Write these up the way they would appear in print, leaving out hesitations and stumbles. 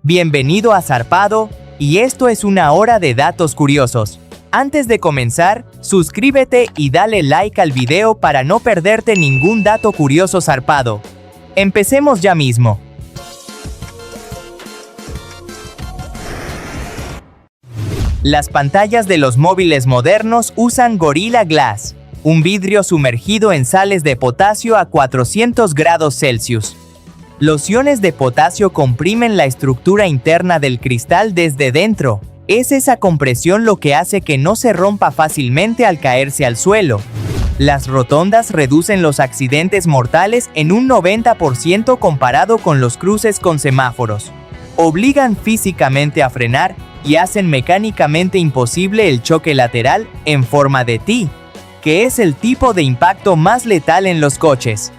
Bienvenido a Zarpado, y esto es una hora de datos curiosos. Antes de comenzar, suscríbete y dale like al video para no perderte ningún dato curioso zarpado. Empecemos ya mismo. Las pantallas de los móviles modernos usan Gorilla Glass, un vidrio sumergido en sales de potasio a 400 grados Celsius. Los iones de potasio comprimen la estructura interna del cristal desde dentro. Es esa compresión lo que hace que no se rompa fácilmente al caerse al suelo. Las rotondas reducen los accidentes mortales en un 90% comparado con los cruces con semáforos. Obligan físicamente a frenar y hacen mecánicamente imposible el choque lateral en forma de T, que es el tipo de impacto más letal en los coches.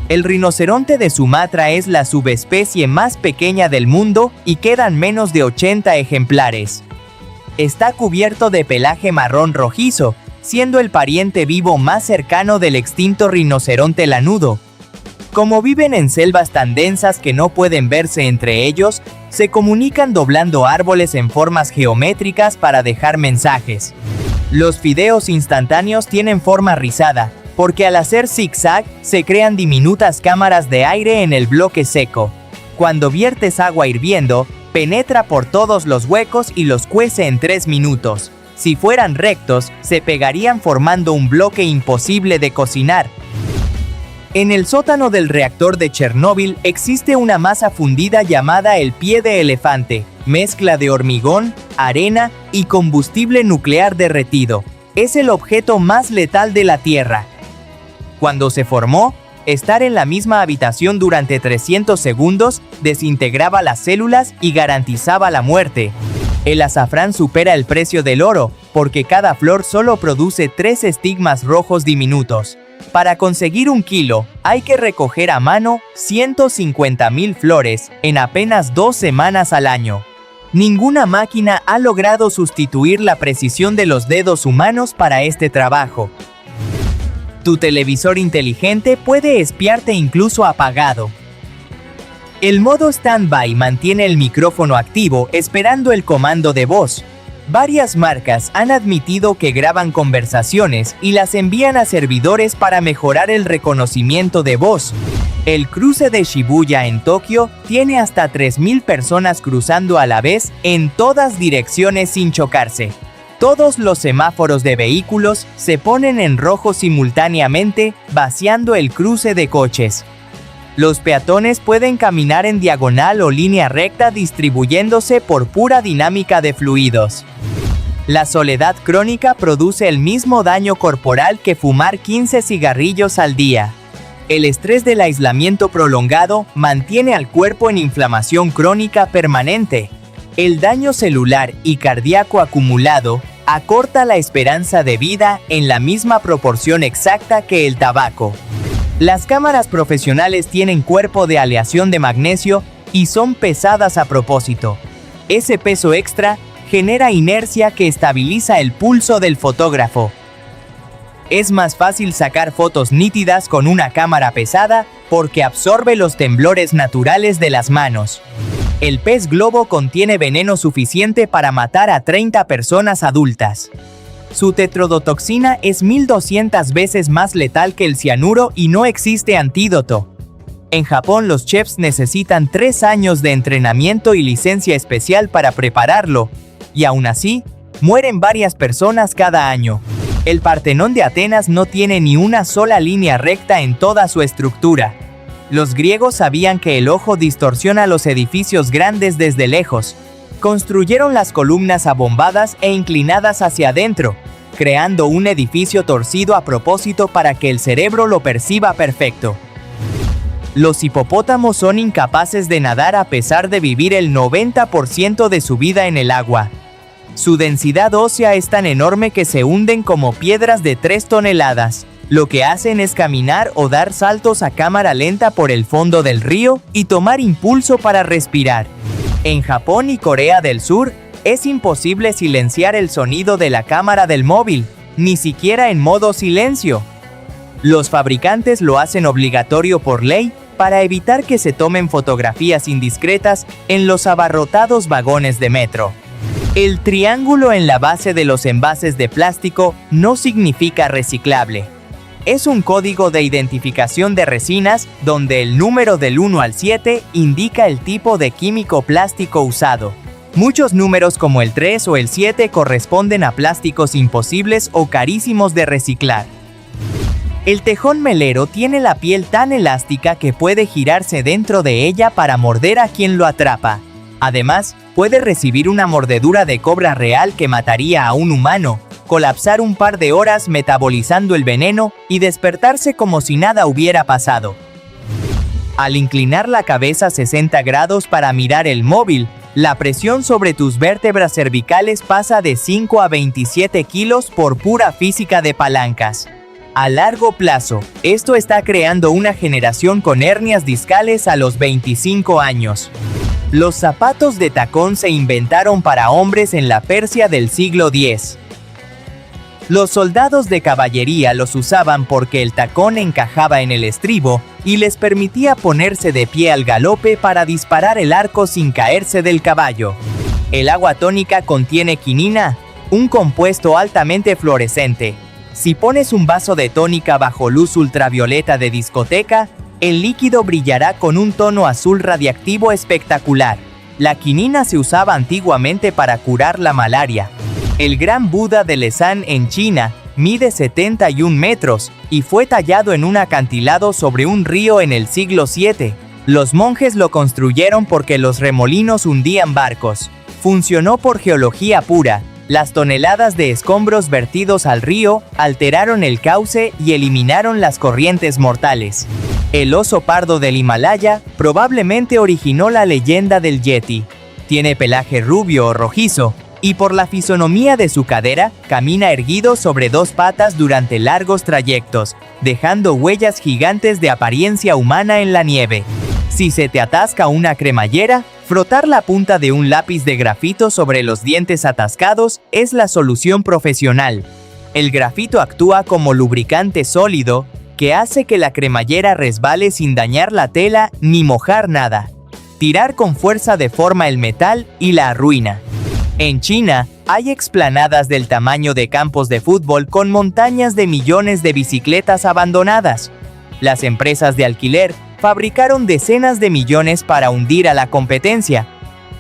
El rinoceronte de Sumatra es la subespecie más pequeña del mundo y quedan menos de 80 ejemplares. Está cubierto de pelaje marrón rojizo, siendo el pariente vivo más cercano del extinto rinoceronte lanudo. Como viven en selvas tan densas que no pueden verse entre ellos, se comunican doblando árboles en formas geométricas para dejar mensajes. Los fideos instantáneos tienen forma rizada, porque al hacer zigzag, se crean diminutas cámaras de aire en el bloque seco. Cuando viertes agua hirviendo, penetra por todos los huecos y los cuece en 3 minutos. Si fueran rectos, se pegarían formando un bloque imposible de cocinar. En el sótano del reactor de Chernóbil existe una masa fundida llamada el pie de elefante, mezcla de hormigón, arena y combustible nuclear derretido. Es el objeto más letal de la Tierra. Cuando se formó, estar en la misma habitación durante 300 segundos desintegraba las células y garantizaba la muerte. El azafrán supera el precio del oro, porque cada flor solo produce 3 estigmas rojos diminutos. Para conseguir 1 kilo, hay que recoger a mano 150.000 flores en apenas 2 semanas al año. Ninguna máquina ha logrado sustituir la precisión de los dedos humanos para este trabajo. Tu televisor inteligente puede espiarte incluso apagado. El modo Standby mantiene el micrófono activo esperando el comando de voz. Varias marcas han admitido que graban conversaciones y las envían a servidores para mejorar el reconocimiento de voz. El cruce de Shibuya en Tokio tiene hasta 3.000 personas cruzando a la vez en todas direcciones sin chocarse. Todos los semáforos de vehículos se ponen en rojo simultáneamente, vaciando el cruce de coches. Los peatones pueden caminar en diagonal o línea recta distribuyéndose por pura dinámica de fluidos. La soledad crónica produce el mismo daño corporal que fumar 15 cigarrillos al día. El estrés del aislamiento prolongado mantiene al cuerpo en inflamación crónica permanente. El daño celular y cardíaco acumulado acorta la esperanza de vida en la misma proporción exacta que el tabaco. Las cámaras profesionales tienen cuerpo de aleación de magnesio y son pesadas a propósito. Ese peso extra genera inercia que estabiliza el pulso del fotógrafo. Es más fácil sacar fotos nítidas con una cámara pesada porque absorbe los temblores naturales de las manos. El pez globo contiene veneno suficiente para matar a 30 personas adultas. Su tetrodotoxina es 1200 veces más letal que el cianuro y no existe antídoto. En Japón los chefs necesitan 3 años de entrenamiento y licencia especial para prepararlo, y aún así, mueren varias personas cada año. El Partenón de Atenas no tiene ni una sola línea recta en toda su estructura. Los griegos sabían que el ojo distorsiona los edificios grandes desde lejos. Construyeron las columnas abombadas e inclinadas hacia adentro, creando un edificio torcido a propósito para que el cerebro lo perciba perfecto. Los hipopótamos son incapaces de nadar a pesar de vivir el 90% de su vida en el agua. Su densidad ósea es tan enorme que se hunden como piedras de 3 toneladas. Lo que hacen es caminar o dar saltos a cámara lenta por el fondo del río y tomar impulso para respirar. En Japón y Corea del Sur, es imposible silenciar el sonido de la cámara del móvil, ni siquiera en modo silencio. Los fabricantes lo hacen obligatorio por ley para evitar que se tomen fotografías indiscretas en los abarrotados vagones de metro. El triángulo en la base de los envases de plástico no significa reciclable. Es un código de identificación de resinas donde el número del 1 al 7 indica el tipo de químico plástico usado. Muchos números como el 3 o el 7 corresponden a plásticos imposibles o carísimos de reciclar. El tejón melero tiene la piel tan elástica que puede girarse dentro de ella para morder a quien lo atrapa. Además, puede recibir una mordedura de cobra real que mataría a un humano, colapsar un par de horas metabolizando el veneno y despertarse como si nada hubiera pasado. Al inclinar la cabeza 60 grados para mirar el móvil, la presión sobre tus vértebras cervicales pasa de 5 a 27 kilos por pura física de palancas. A largo plazo, esto está creando una generación con hernias discales a los 25 años. Los zapatos de tacón se inventaron para hombres en la Persia del siglo X. Los soldados de caballería los usaban porque el tacón encajaba en el estribo y les permitía ponerse de pie al galope para disparar el arco sin caerse del caballo. El agua tónica contiene quinina, un compuesto altamente fluorescente. Si pones un vaso de tónica bajo luz ultravioleta de discoteca, el líquido brillará con un tono azul radiactivo espectacular. La quinina se usaba antiguamente para curar la malaria. El Gran Buda de Lezán en China mide 71 metros y fue tallado en un acantilado sobre un río en el siglo VII. Los monjes lo construyeron porque los remolinos hundían barcos. Funcionó por geología pura. Las toneladas de escombros vertidos al río alteraron el cauce y eliminaron las corrientes mortales. El oso pardo del Himalaya probablemente originó la leyenda del Yeti. Tiene pelaje rubio o rojizo, y por la fisonomía de su cadera, camina erguido sobre dos patas durante largos trayectos, dejando huellas gigantes de apariencia humana en la nieve. Si se te atasca una cremallera, frotar la punta de un lápiz de grafito sobre los dientes atascados es la solución profesional. El grafito actúa como lubricante sólido que hace que la cremallera resbale sin dañar la tela ni mojar nada. Tirar con fuerza deforma el metal y la arruina. En China, hay explanadas del tamaño de campos de fútbol con montañas de millones de bicicletas abandonadas. Las empresas de alquiler fabricaron decenas de millones para hundir a la competencia.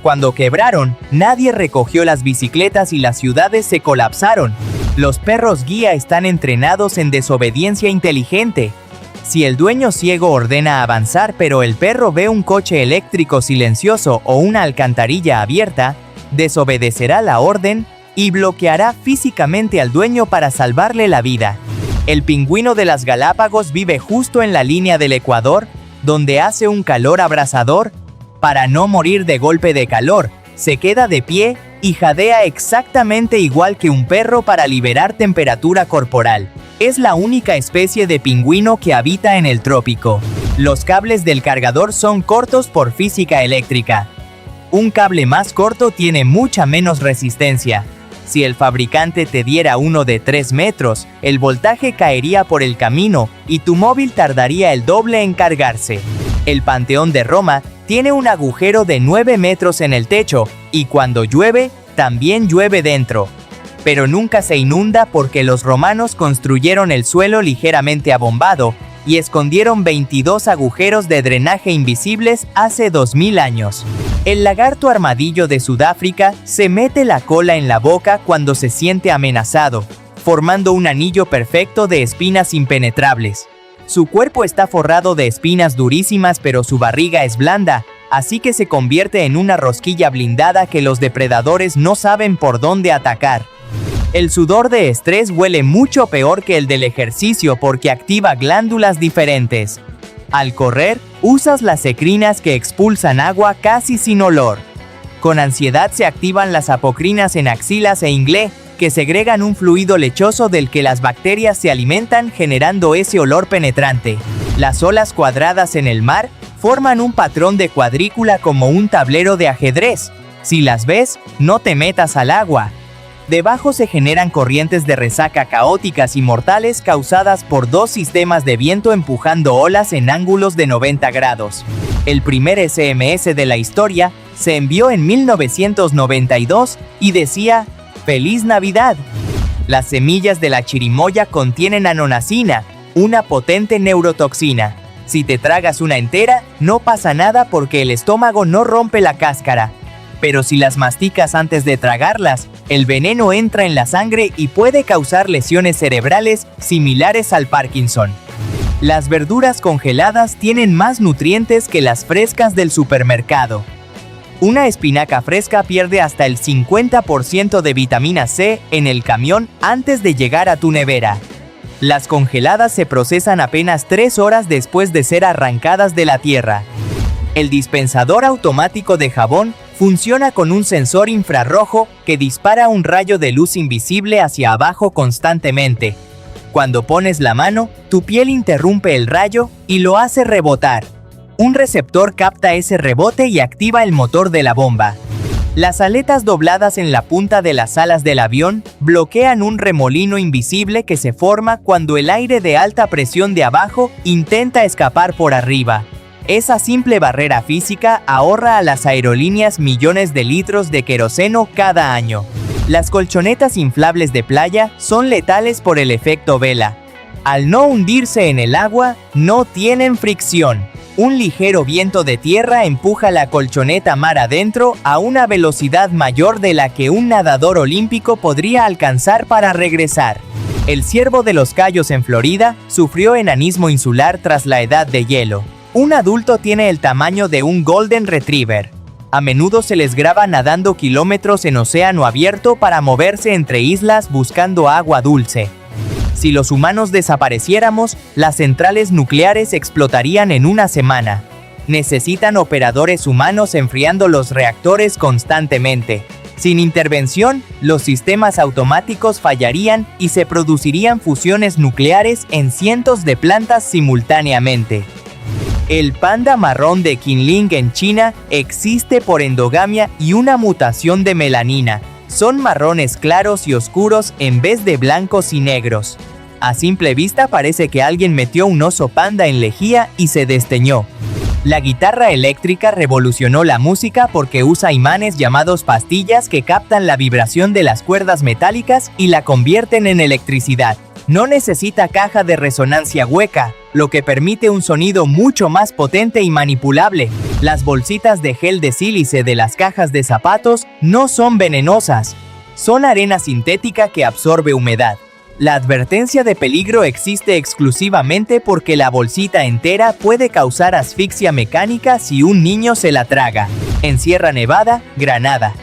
Cuando quebraron, nadie recogió las bicicletas y las ciudades se colapsaron. Los perros guía están entrenados en desobediencia inteligente. Si el dueño ciego ordena avanzar pero el perro ve un coche eléctrico silencioso o una alcantarilla abierta, desobedecerá la orden y bloqueará físicamente al dueño para salvarle la vida. El pingüino de las Galápagos vive justo en la línea del Ecuador, donde hace un calor abrasador. Para no morir de golpe de calor, se queda de pie y jadea exactamente igual que un perro para liberar temperatura corporal. Es la única especie de pingüino que habita en el trópico. Los cables del cargador son cortos por física eléctrica. Un cable más corto tiene mucha menos resistencia. Si el fabricante te diera uno de 3 metros, el voltaje caería por el camino y tu móvil tardaría el doble en cargarse. El Panteón de Roma tiene un agujero de 9 metros en el techo y cuando llueve, también llueve dentro. Pero nunca se inunda porque los romanos construyeron el suelo ligeramente abombado y escondieron 22 agujeros de drenaje invisibles hace 2000 años. El lagarto armadillo de Sudáfrica se mete la cola en la boca cuando se siente amenazado, formando un anillo perfecto de espinas impenetrables. Su cuerpo está forrado de espinas durísimas pero su barriga es blanda, así que se convierte en una rosquilla blindada que los depredadores no saben por dónde atacar. El sudor de estrés huele mucho peor que el del ejercicio porque activa glándulas diferentes. Al correr, usas las cecrinas que expulsan agua casi sin olor. Con ansiedad se activan las apocrinas en axilas e ingle, que segregan un fluido lechoso del que las bacterias se alimentan generando ese olor penetrante. Las olas cuadradas en el mar forman un patrón de cuadrícula como un tablero de ajedrez. Si las ves, no te metas al agua. Debajo se generan corrientes de resaca caóticas y mortales causadas por dos sistemas de viento empujando olas en ángulos de 90 grados. El primer SMS de la historia se envió en 1992 y decía: ¡Feliz Navidad! Las semillas de la chirimoya contienen anonacina, una potente neurotoxina. Si te tragas una entera, no pasa nada porque el estómago no rompe la cáscara. Pero si las masticas antes de tragarlas, el veneno entra en la sangre y puede causar lesiones cerebrales similares al Parkinson. Las verduras congeladas tienen más nutrientes que las frescas del supermercado. Una espinaca fresca pierde hasta el 50% de vitamina C en el camión antes de llegar a tu nevera. Las congeladas se procesan apenas 3 horas después de ser arrancadas de la tierra. El dispensador automático de jabón funciona con un sensor infrarrojo que dispara un rayo de luz invisible hacia abajo constantemente. Cuando pones la mano, tu piel interrumpe el rayo y lo hace rebotar. Un receptor capta ese rebote y activa el motor de la bomba. Las aletas dobladas en la punta de las alas del avión bloquean un remolino invisible que se forma cuando el aire de alta presión de abajo intenta escapar por arriba. Esa simple barrera física ahorra a las aerolíneas millones de litros de queroseno cada año. Las colchonetas inflables de playa son letales por el efecto vela. Al no hundirse en el agua, no tienen fricción. Un ligero viento de tierra empuja la colchoneta mar adentro a una velocidad mayor de la que un nadador olímpico podría alcanzar para regresar. El ciervo de los Cayos en Florida sufrió enanismo insular tras la edad de hielo. Un adulto tiene el tamaño de un Golden Retriever. A menudo se les graba nadando kilómetros en océano abierto para moverse entre islas buscando agua dulce. Si los humanos desapareciéramos, las centrales nucleares explotarían en una semana. Necesitan operadores humanos enfriando los reactores constantemente. Sin intervención, los sistemas automáticos fallarían y se producirían fusiones nucleares en cientos de plantas simultáneamente. El panda marrón de Qinling en China existe por endogamia y una mutación de melanina. Son marrones claros y oscuros en vez de blancos y negros. A simple vista parece que alguien metió un oso panda en lejía y se desteñó. La guitarra eléctrica revolucionó la música porque usa imanes llamados pastillas que captan la vibración de las cuerdas metálicas y la convierten en electricidad. No necesita caja de resonancia hueca, lo que permite un sonido mucho más potente y manipulable. Las bolsitas de gel de sílice de las cajas de zapatos no son venenosas. Son arena sintética que absorbe humedad. La advertencia de peligro existe exclusivamente porque la bolsita entera puede causar asfixia mecánica si un niño se la traga. En Sierra Nevada, Granada.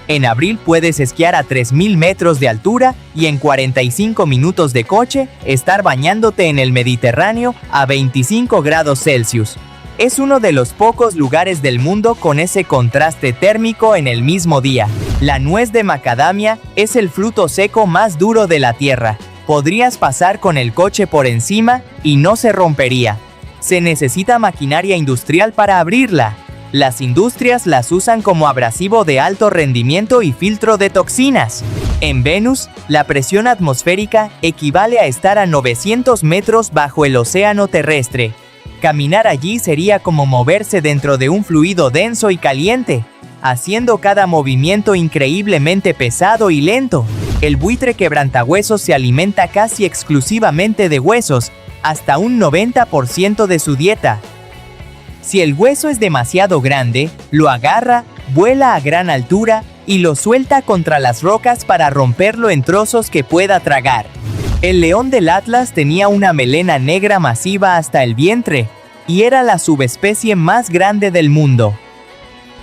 En abril puedes esquiar a 3000 metros de altura y en 45 minutos de coche estar bañándote en el Mediterráneo a 25 grados Celsius. Es uno de los pocos lugares del mundo con ese contraste térmico en el mismo día. La nuez de macadamia es el fruto seco más duro de la tierra. Podrías pasar con el coche por encima y no se rompería. Se necesita maquinaria industrial para abrirla. Las industrias las usan como abrasivo de alto rendimiento y filtro de toxinas. En Venus, la presión atmosférica equivale a estar a 900 metros bajo el océano terrestre. Caminar allí sería como moverse dentro de un fluido denso y caliente, haciendo cada movimiento increíblemente pesado y lento. El buitre quebrantahuesos se alimenta casi exclusivamente de huesos, hasta un 90% de su dieta. Si el hueso es demasiado grande, lo agarra, vuela a gran altura y lo suelta contra las rocas para romperlo en trozos que pueda tragar. El león del Atlas tenía una melena negra masiva hasta el vientre y era la subespecie más grande del mundo.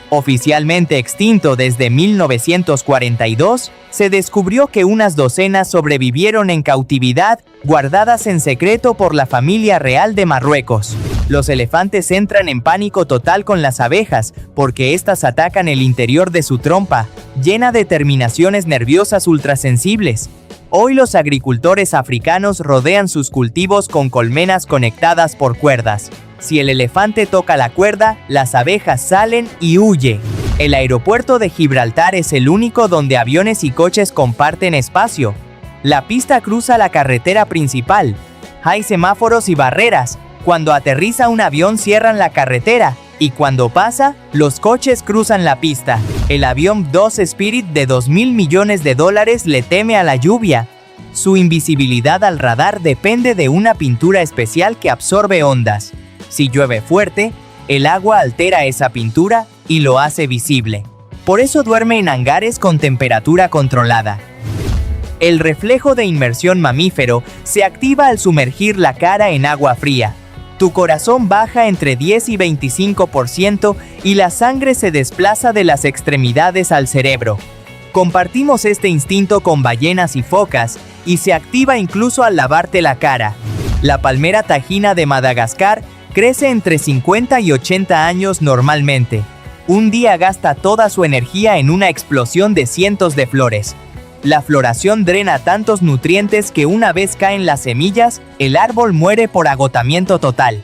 Oficialmente extinto desde 1942, se descubrió que unas docenas sobrevivieron en cautividad, guardadas en secreto por la familia real de Marruecos. Los elefantes entran en pánico total con las abejas, porque éstas atacan el interior de su trompa, llena de terminaciones nerviosas ultrasensibles. Hoy los agricultores africanos rodean sus cultivos con colmenas conectadas por cuerdas. Si el elefante toca la cuerda, las abejas salen y huye. El aeropuerto de Gibraltar es el único donde aviones y coches comparten espacio. La pista cruza la carretera principal. Hay semáforos y barreras. Cuando aterriza un avión cierran la carretera, y cuando pasa, los coches cruzan la pista. El avión 2 Spirit de $2.000 millones le teme a la lluvia. Su invisibilidad al radar depende de una pintura especial que absorbe ondas. Si llueve fuerte, el agua altera esa pintura y lo hace visible. Por eso duerme en hangares con temperatura controlada. El reflejo de inmersión mamífero se activa al sumergir la cara en agua fría. Tu corazón baja entre 10 y 25% y la sangre se desplaza de las extremidades al cerebro. Compartimos este instinto con ballenas y focas, y se activa incluso al lavarte la cara. La palmera tajina de Madagascar crece entre 50 y 80 años normalmente. Un día gasta toda su energía en una explosión de cientos de flores. La floración drena tantos nutrientes que una vez caen las semillas, el árbol muere por agotamiento total.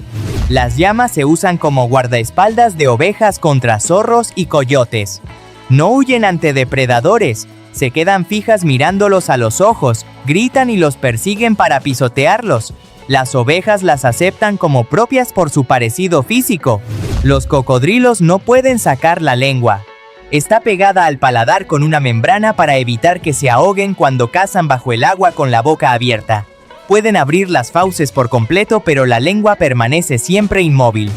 Las llamas se usan como guardaespaldas de ovejas contra zorros y coyotes. No huyen ante depredadores, se quedan fijas mirándolos a los ojos, gritan y los persiguen para pisotearlos. Las ovejas las aceptan como propias por su parecido físico. Los cocodrilos no pueden sacar la lengua. Está pegada al paladar con una membrana para evitar que se ahoguen cuando cazan bajo el agua con la boca abierta. Pueden abrir las fauces por completo, pero la lengua permanece siempre inmóvil.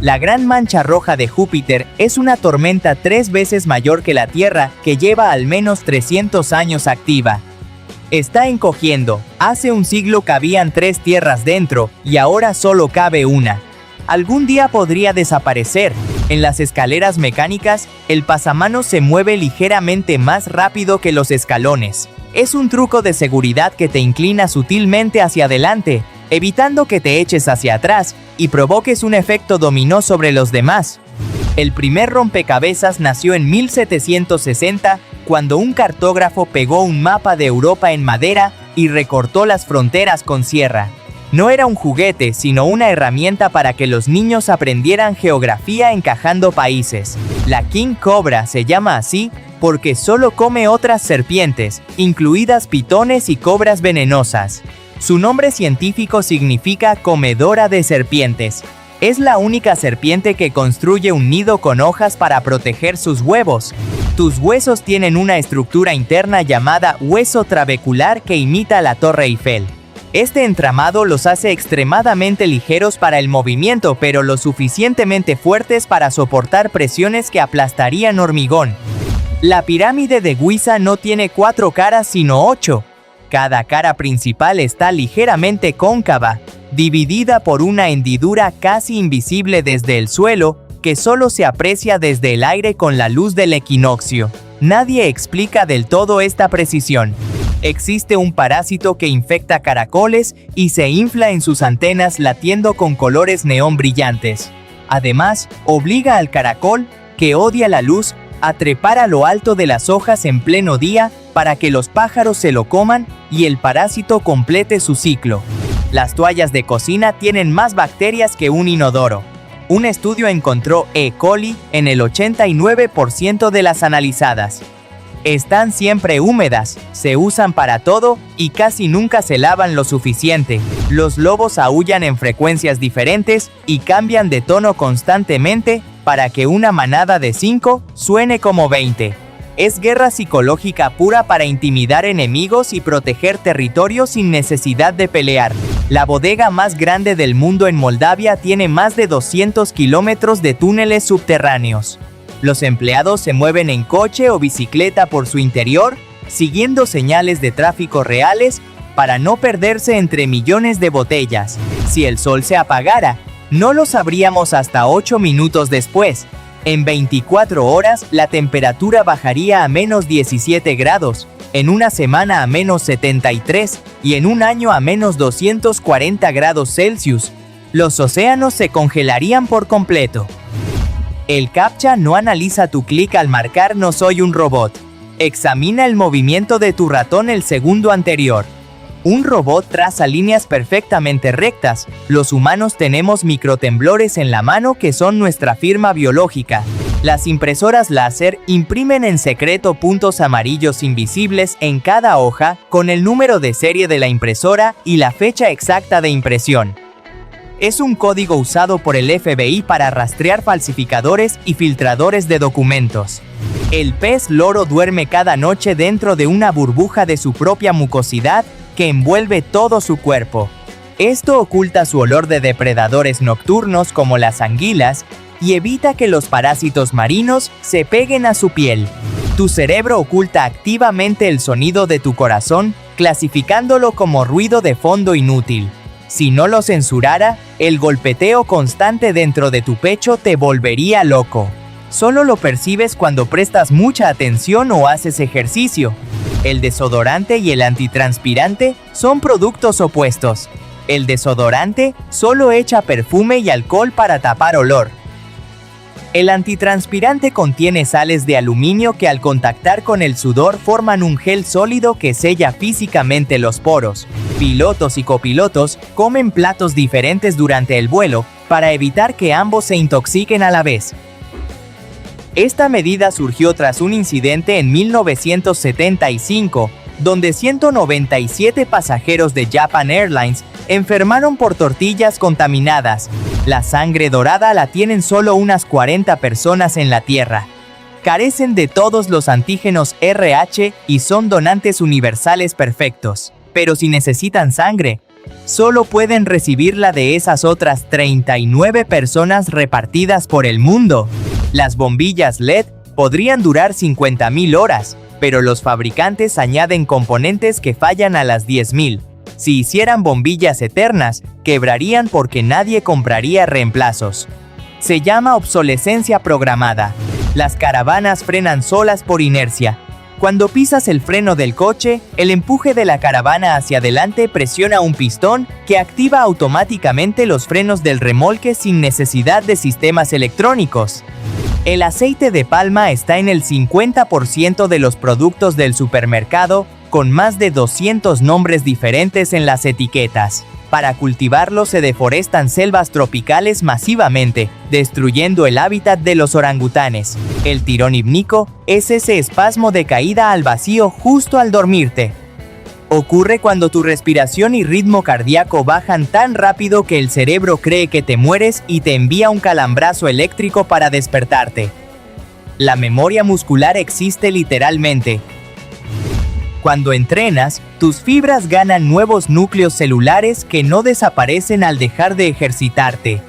La Gran Mancha Roja de Júpiter es una tormenta 3 veces mayor que la Tierra, que lleva al menos 300 años activa. Está encogiendo. Hace un siglo cabían 3 tierras dentro, y ahora solo cabe una. Algún día podría desaparecer. En las escaleras mecánicas, el pasamanos se mueve ligeramente más rápido que los escalones. Es un truco de seguridad que te inclina sutilmente hacia adelante, evitando que te eches hacia atrás y provoques un efecto dominó sobre los demás. El primer rompecabezas nació en 1760, cuando un cartógrafo pegó un mapa de Europa en madera y recortó las fronteras con sierra. No era un juguete, sino una herramienta para que los niños aprendieran geografía encajando países. La King Cobra se llama así porque solo come otras serpientes, incluidas pitones y cobras venenosas. Su nombre científico significa comedora de serpientes. Es la única serpiente que construye un nido con hojas para proteger sus huevos. Tus huesos tienen una estructura interna llamada hueso trabecular que imita la Torre Eiffel. Este entramado los hace extremadamente ligeros para el movimiento, pero lo suficientemente fuertes para soportar presiones que aplastarían hormigón. La pirámide de Giza no tiene 4 caras sino 8. Cada cara principal está ligeramente cóncava, dividida por una hendidura casi invisible desde el suelo, que solo se aprecia desde el aire con la luz del equinoccio. Nadie explica del todo esta precisión. Existe un parásito que infecta caracoles y se infla en sus antenas latiendo con colores neón brillantes. Además, obliga al caracol, que odia la luz, a trepar a lo alto de las hojas en pleno día para que los pájaros se lo coman y el parásito complete su ciclo. Las toallas de cocina tienen más bacterias que un inodoro. Un estudio encontró E. coli en el 89% de las analizadas. Están siempre húmedas, se usan para todo y casi nunca se lavan lo suficiente. Los lobos aúllan en frecuencias diferentes y cambian de tono constantemente para que una manada de 5 suene como 20. Es guerra psicológica pura para intimidar enemigos y proteger territorios sin necesidad de pelear. La bodega más grande del mundo en Moldavia tiene más de 200 kilómetros de túneles subterráneos. Los empleados se mueven en coche o bicicleta por su interior, siguiendo señales de tráfico reales para no perderse entre millones de botellas. Si el sol se apagara, no lo sabríamos hasta 8 minutos después. En 24 horas, la temperatura bajaría a menos 17 grados, en una semana a menos 73 y en un año a menos 240 grados Celsius. Los océanos se congelarían por completo. El CAPTCHA no analiza tu clic al marcar "no soy un robot". Examina el movimiento de tu ratón el segundo anterior. Un robot traza líneas perfectamente rectas. Los humanos tenemos microtemblores en la mano que son nuestra firma biológica. Las impresoras láser imprimen en secreto puntos amarillos invisibles en cada hoja con el número de serie de la impresora y la fecha exacta de impresión. Es un código usado por el FBI para rastrear falsificadores y filtradores de documentos. El pez loro duerme cada noche dentro de una burbuja de su propia mucosidad que envuelve todo su cuerpo. Esto oculta su olor de depredadores nocturnos como las anguilas y evita que los parásitos marinos se peguen a su piel. Tu cerebro oculta activamente el sonido de tu corazón, clasificándolo como ruido de fondo inútil. Si no lo censurara, el golpeteo constante dentro de tu pecho te volvería loco. Solo lo percibes cuando prestas mucha atención o haces ejercicio. El desodorante y el antitranspirante son productos opuestos. El desodorante solo echa perfume y alcohol para tapar olor. El antitranspirante contiene sales de aluminio que al contactar con el sudor forman un gel sólido que sella físicamente los poros. Pilotos y copilotos comen platos diferentes durante el vuelo para evitar que ambos se intoxiquen a la vez. Esta medida surgió tras un incidente en 1975, donde 197 pasajeros de Japan Airlines enfermaron por tortillas contaminadas. La sangre dorada la tienen solo unas 40 personas en la Tierra. Carecen de todos los antígenos RH y son donantes universales perfectos. Pero si necesitan sangre, solo pueden recibirla de esas otras 39 personas repartidas por el mundo. Las bombillas LED podrían durar 50.000 horas, pero los fabricantes añaden componentes que fallan a las 10.000. Si hicieran bombillas eternas, quebrarían porque nadie compraría reemplazos. Se llama obsolescencia programada. Las caravanas frenan solas por inercia. Cuando pisas el freno del coche, el empuje de la caravana hacia adelante presiona un pistón que activa automáticamente los frenos del remolque sin necesidad de sistemas electrónicos. El aceite de palma está en el 50% de los productos del supermercado, con más de 200 nombres diferentes en las etiquetas. Para cultivarlo se deforestan selvas tropicales masivamente, destruyendo el hábitat de los orangutanes. El tirón hípnico es ese espasmo de caída al vacío justo al dormirte. Ocurre cuando tu respiración y ritmo cardíaco bajan tan rápido que el cerebro cree que te mueres y te envía un calambrazo eléctrico para despertarte. La memoria muscular existe literalmente. Cuando entrenas, tus fibras ganan nuevos núcleos celulares que no desaparecen al dejar de ejercitarte.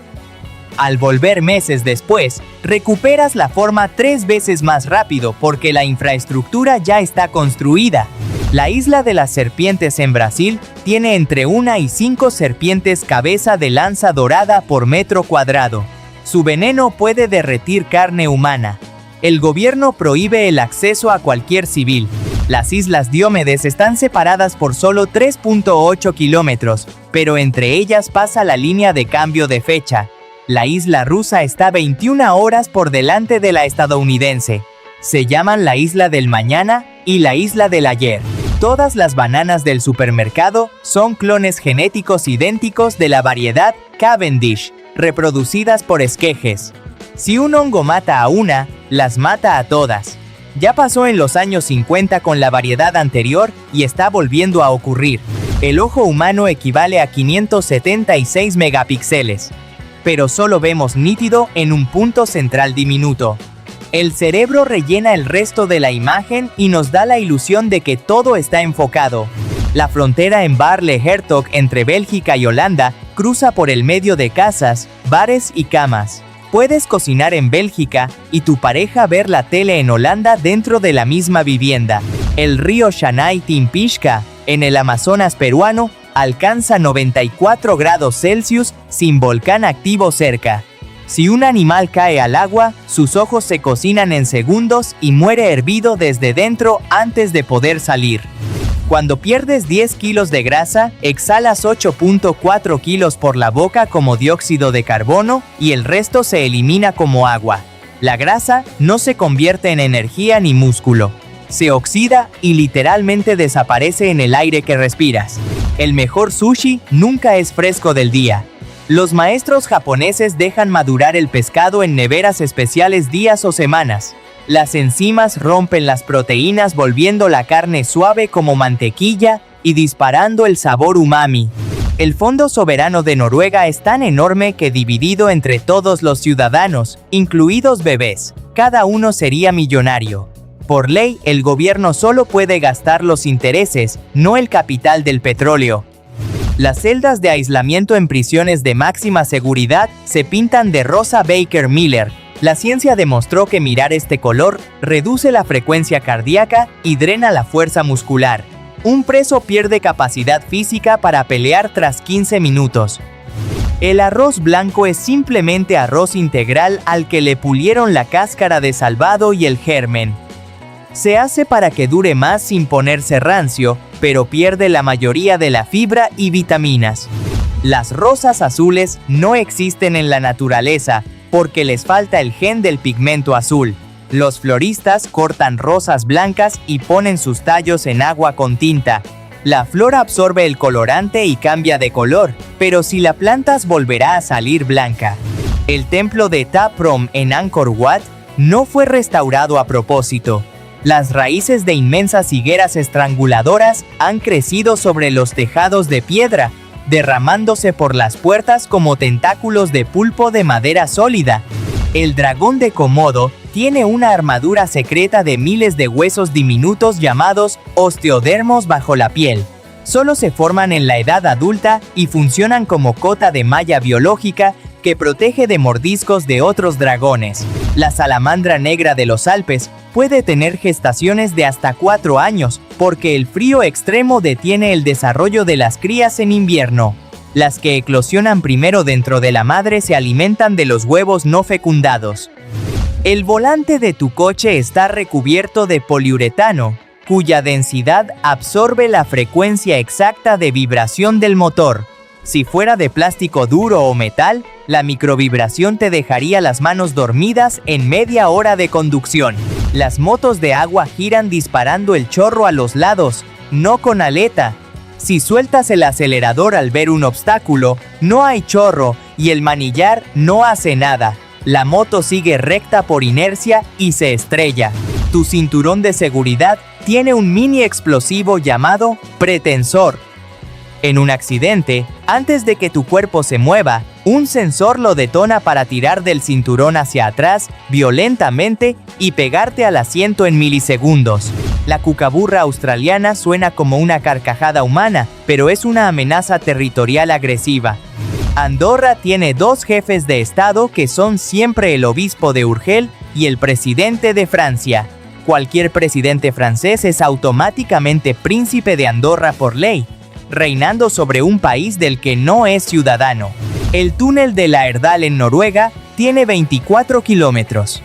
Al volver meses después, recuperas la forma 3 veces más rápido porque la infraestructura ya está construida. La isla de las serpientes en Brasil tiene entre 1 y 5 serpientes cabeza de lanza dorada por metro cuadrado. Su veneno puede derretir carne humana. El gobierno prohíbe el acceso a cualquier civil. Las islas Diómedes están separadas por solo 3.8 kilómetros, pero entre ellas pasa la línea de cambio de fecha. La isla rusa está 21 horas por delante de la estadounidense. Se llaman la isla del mañana y la isla del ayer. Todas las bananas del supermercado son clones genéticos idénticos de la variedad Cavendish, reproducidas por esquejes. Si un hongo mata a una, las mata a todas. Ya pasó en los años 50 con la variedad anterior y está volviendo a ocurrir. El ojo humano equivale a 576 megapíxeles, pero solo vemos nítido en un punto central diminuto. El cerebro rellena el resto de la imagen y nos da la ilusión de que todo está enfocado. La frontera en Baarle-Hertog entre Bélgica y Holanda cruza por el medio de casas, bares y camas. Puedes cocinar en Bélgica y tu pareja ver la tele en Holanda dentro de la misma vivienda. El río Shanay-Timpishka, en el Amazonas peruano, alcanza 94 grados Celsius sin volcán activo cerca. Si un animal cae al agua, sus ojos se cocinan en segundos y muere hervido desde dentro antes de poder salir. Cuando pierdes 10 kilos de grasa, exhalas 8.4 kilos por la boca como dióxido de carbono y el resto se elimina como agua. La grasa no se convierte en energía ni músculo. Se oxida y literalmente desaparece en el aire que respiras. El mejor sushi nunca es fresco del día. Los maestros japoneses dejan madurar el pescado en neveras especiales días o semanas. Las enzimas rompen las proteínas volviendo la carne suave como mantequilla y disparando el sabor umami. El Fondo Soberano de Noruega es tan enorme que dividido entre todos los ciudadanos, incluidos bebés, cada uno sería millonario. Por ley, el gobierno solo puede gastar los intereses, no el capital del petróleo. Las celdas de aislamiento en prisiones de máxima seguridad se pintan de rosa. Baker Miller. La ciencia demostró que mirar este color reduce la frecuencia cardíaca y drena la fuerza muscular. Un preso pierde capacidad física para pelear tras 15 minutos. El arroz blanco es simplemente arroz integral al que le pulieron la cáscara de salvado y el germen. Se hace para que dure más sin ponerse rancio, pero pierde la mayoría de la fibra y vitaminas. Las rosas azules no existen en la naturaleza porque les falta el gen del pigmento azul. Los floristas cortan rosas blancas y ponen sus tallos en agua con tinta. La flor absorbe el colorante y cambia de color, pero si la plantas volverá a salir blanca. El templo de Ta Prohm en Angkor Wat no fue restaurado a propósito. Las raíces de inmensas higueras estranguladoras han crecido sobre los tejados de piedra, derramándose por las puertas como tentáculos de pulpo de madera sólida. El dragón de Komodo tiene una armadura secreta de miles de huesos diminutos llamados osteodermos bajo la piel. Solo se forman en la edad adulta y funcionan como cota de malla biológica que protege de mordiscos de otros dragones. La salamandra negra de los Alpes puede tener gestaciones de hasta 4 años, porque el frío extremo detiene el desarrollo de las crías en invierno. Las que eclosionan primero dentro de la madre se alimentan de los huevos no fecundados. El volante de tu coche está recubierto de poliuretano, cuya densidad absorbe la frecuencia exacta de vibración del motor. Si fuera de plástico duro o metal, la microvibración te dejaría las manos dormidas en media hora de conducción. Las motos de agua giran disparando el chorro a los lados, no con aleta. Si sueltas el acelerador al ver un obstáculo, no hay chorro y el manillar no hace nada. La moto sigue recta por inercia y se estrella. Tu cinturón de seguridad tiene un mini explosivo llamado pretensor. En un accidente, antes de que tu cuerpo se mueva, un sensor lo detona para tirar del cinturón hacia atrás violentamente y pegarte al asiento en milisegundos. La cucaburra australiana suena como una carcajada humana, pero es una amenaza territorial agresiva. Andorra tiene 2 jefes de estado que son siempre el obispo de Urgel y el presidente de Francia. Cualquier presidente francés es automáticamente príncipe de Andorra por ley, reinando sobre un país del que no es ciudadano. El túnel de la Erdal en Noruega tiene 24 kilómetros.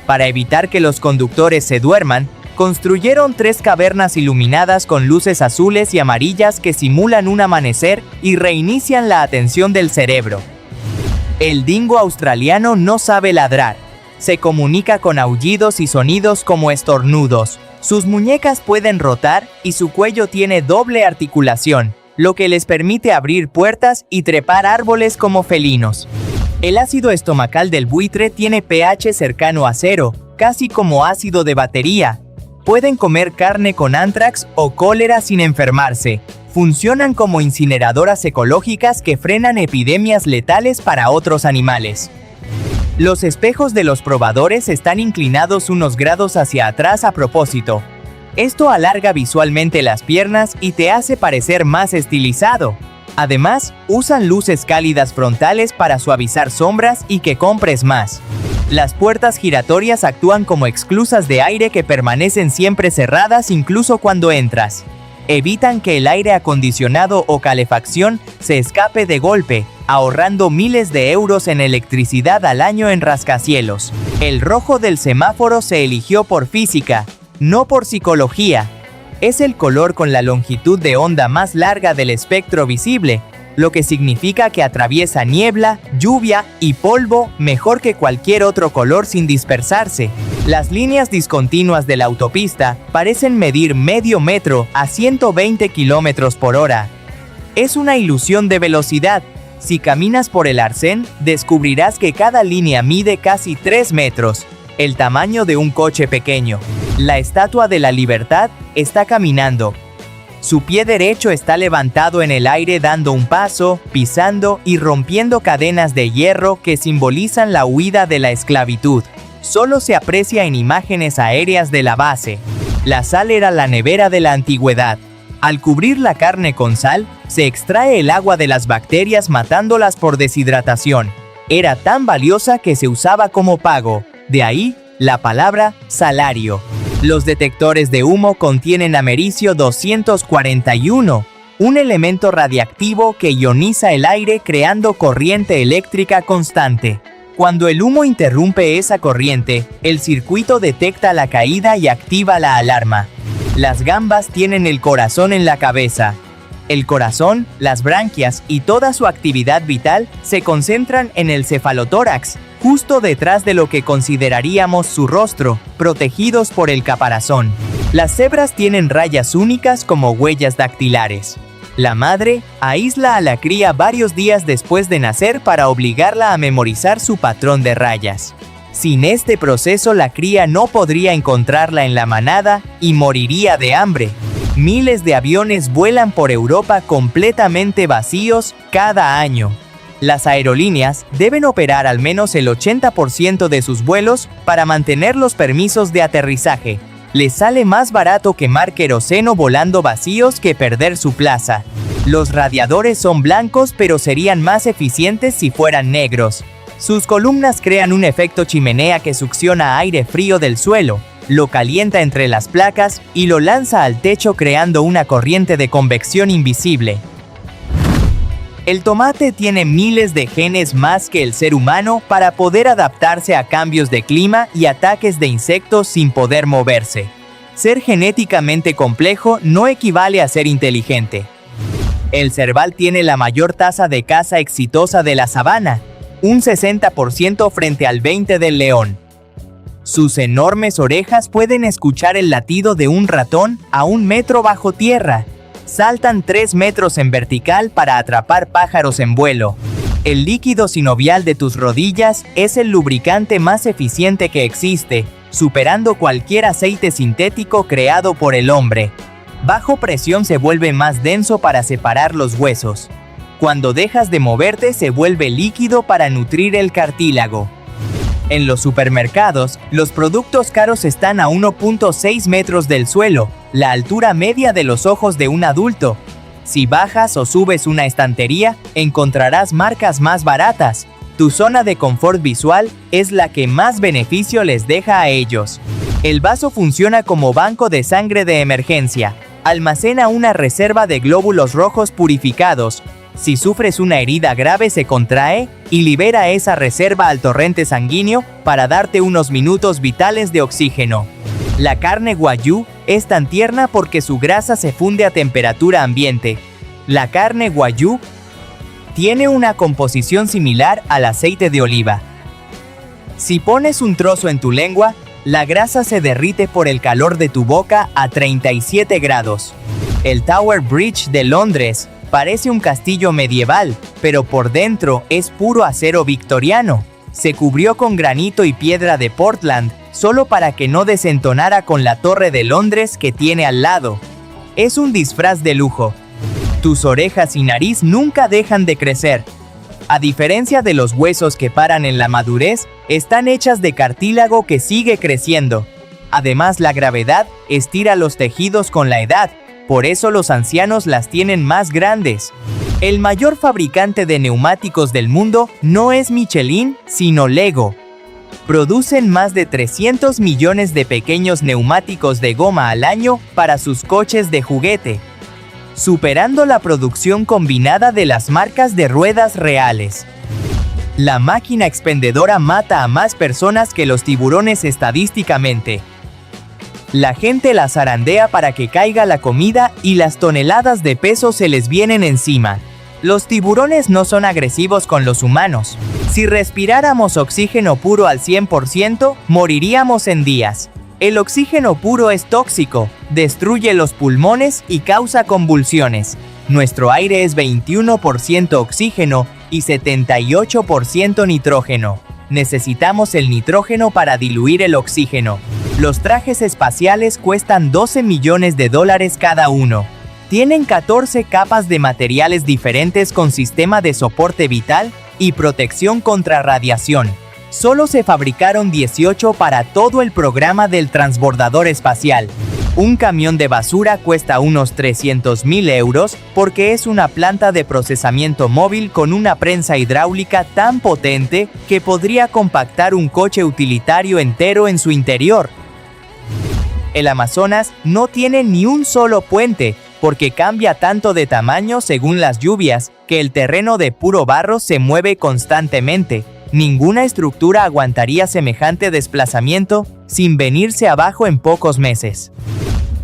Para evitar que los conductores se duerman, construyeron 3 cavernas iluminadas con luces azules y amarillas que simulan un amanecer y reinician la atención del cerebro. El dingo australiano no sabe ladrar. Se comunica con aullidos y sonidos como estornudos. Sus muñecas pueden rotar y su cuello tiene doble articulación, lo que les permite abrir puertas y trepar árboles como felinos. El ácido estomacal del buitre tiene pH cercano a 0, casi como ácido de batería. Pueden comer carne con anthrax o cólera sin enfermarse. Funcionan como incineradoras ecológicas que frenan epidemias letales para otros animales. Los espejos de los probadores están inclinados unos grados hacia atrás a propósito. Esto alarga visualmente las piernas y te hace parecer más estilizado. Además, usan luces cálidas frontales para suavizar sombras y que compres más. Las puertas giratorias actúan como esclusas de aire que permanecen siempre cerradas incluso cuando entras. Evitan que el aire acondicionado o calefacción se escape de golpe, ahorrando miles de euros en electricidad al año en rascacielos. El rojo del semáforo se eligió por física, no por psicología. Es el color con la longitud de onda más larga del espectro visible, lo que significa que atraviesa niebla, lluvia y polvo mejor que cualquier otro color sin dispersarse. Las líneas discontinuas de la autopista parecen medir medio metro a 120 km/h. Es una ilusión de velocidad, Si caminas por el arcén, descubrirás que cada línea mide casi 3 metros, el tamaño de un coche pequeño. La Estatua de la Libertad está caminando. Su pie derecho está levantado en el aire dando un paso, pisando y rompiendo cadenas de hierro que simbolizan la huida de la esclavitud. Solo se aprecia en imágenes aéreas de la base. La sal era la nevera de la antigüedad. Al cubrir la carne con sal, se extrae el agua de las bacterias matándolas por deshidratación. Era tan valiosa que se usaba como pago. De ahí, la palabra salario. Los detectores de humo contienen americio 241, un elemento radiactivo que ioniza el aire creando corriente eléctrica constante. Cuando el humo interrumpe esa corriente, el circuito detecta la caída y activa la alarma. Las gambas tienen el corazón en la cabeza. El corazón, las branquias y toda su actividad vital se concentran en el cefalotórax, justo detrás de lo que consideraríamos su rostro, protegidos por el caparazón. Las cebras tienen rayas únicas como huellas dactilares. La madre aísla a la cría varios días después de nacer para obligarla a memorizar su patrón de rayas. Sin este proceso, la cría no podría encontrarla en la manada y moriría de hambre. Miles de aviones vuelan por Europa completamente vacíos cada año. Las aerolíneas deben operar al menos el 80% de sus vuelos para mantener los permisos de aterrizaje. Les sale más barato quemar queroseno volando vacíos que perder su plaza. Los radiadores son blancos, pero serían más eficientes si fueran negros. Sus columnas crean un efecto chimenea que succiona aire frío del suelo, lo calienta entre las placas y lo lanza al techo creando una corriente de convección invisible. El tomate tiene miles de genes más que el ser humano para poder adaptarse a cambios de clima y ataques de insectos sin poder moverse. Ser genéticamente complejo no equivale a ser inteligente. El cerval tiene la mayor tasa de caza exitosa de la sabana, un 60% frente al 20% del león. Sus enormes orejas pueden escuchar el latido de un ratón a 1 metro bajo tierra. Saltan 3 metros en vertical para atrapar pájaros en vuelo. El líquido sinovial de tus rodillas es el lubricante más eficiente que existe, superando cualquier aceite sintético creado por el hombre. Bajo presión se vuelve más denso para separar los huesos. Cuando dejas de moverte se vuelve líquido para nutrir el cartílago. En los supermercados, los productos caros están a 1.6 metros del suelo, la altura media de los ojos de un adulto. Si bajas o subes una estantería, encontrarás marcas más baratas. Tu zona de confort visual es la que más beneficio les deja a ellos. El vaso funciona como banco de sangre de emergencia. Almacena una reserva de glóbulos rojos purificados. Si sufres una herida grave se contrae y libera esa reserva al torrente sanguíneo para darte unos minutos vitales de oxígeno. La carne Wagyu es tan tierna porque su grasa se funde a temperatura ambiente. La carne Wagyu tiene una composición similar al aceite de oliva. Si pones un trozo en tu lengua, la grasa se derrite por el calor de tu boca a 37 grados. El Tower Bridge de Londres parece un castillo medieval, pero por dentro es puro acero victoriano. Se cubrió con granito y piedra de Portland, solo para que no desentonara con la Torre de Londres que tiene al lado. Es un disfraz de lujo. Tus orejas y nariz nunca dejan de crecer. A diferencia de los huesos que paran en la madurez, están hechas de cartílago que sigue creciendo. Además, la gravedad estira los tejidos con la edad, por eso los ancianos las tienen más grandes. El mayor fabricante de neumáticos del mundo no es Michelin, sino Lego. Producen más de 300 millones de pequeños neumáticos de goma al año para sus coches de juguete, superando la producción combinada de las marcas de ruedas reales. La máquina expendedora mata a más personas que los tiburones estadísticamente. La gente la zarandea para que caiga la comida y las toneladas de peso se les vienen encima. Los tiburones no son agresivos con los humanos. Si respiráramos oxígeno puro al 100%, moriríamos en días. El oxígeno puro es tóxico, destruye los pulmones y causa convulsiones. Nuestro aire es 21% oxígeno y 78% nitrógeno. Necesitamos el nitrógeno para diluir el oxígeno. Los trajes espaciales cuestan $12 millones cada uno. Tienen 14 capas de materiales diferentes con sistema de soporte vital y protección contra radiación. Solo se fabricaron 18 para todo el programa del transbordador espacial. Un camión de basura cuesta unos 300.000 euros porque es una planta de procesamiento móvil con una prensa hidráulica tan potente que podría compactar un coche utilitario entero en su interior. El Amazonas no tiene ni un solo puente porque cambia tanto de tamaño según las lluvias que el terreno de puro barro se mueve constantemente. Ninguna estructura aguantaría semejante desplazamiento sin venirse abajo en pocos meses.